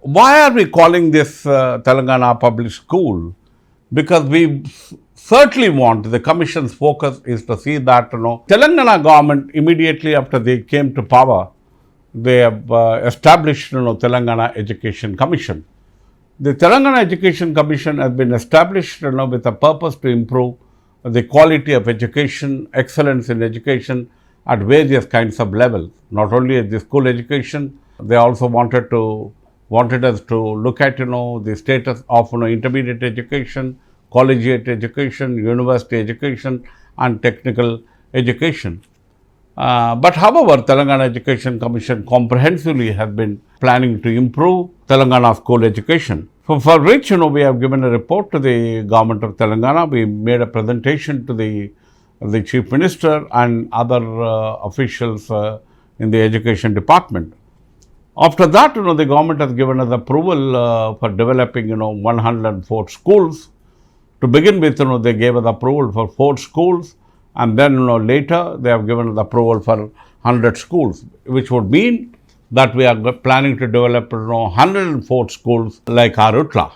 why are we calling this Telangana public school? Because we certainly want, the commission's focus is to see that Telangana government immediately after they came to power, they have established Telangana Education Commission. The Telangana Education Commission has been established with a purpose to improve the quality of education, excellence in education at various kinds of levels. Not only at the school education, they also wanted us to look at the status of intermediate education, collegiate education, university education, and technical education. But however, Telangana Education Commission comprehensively has been planning to improve Telangana school education. For which we have given a report to the government of Telangana. We made a presentation to the Chief Minister and other officials in the education department. After that, the government has given us approval for developing 104 schools. To begin with, they gave us approval for 4 schools, and then later they have given us approval for 100 schools, which would mean that we are planning to develop 104 schools like our Utla.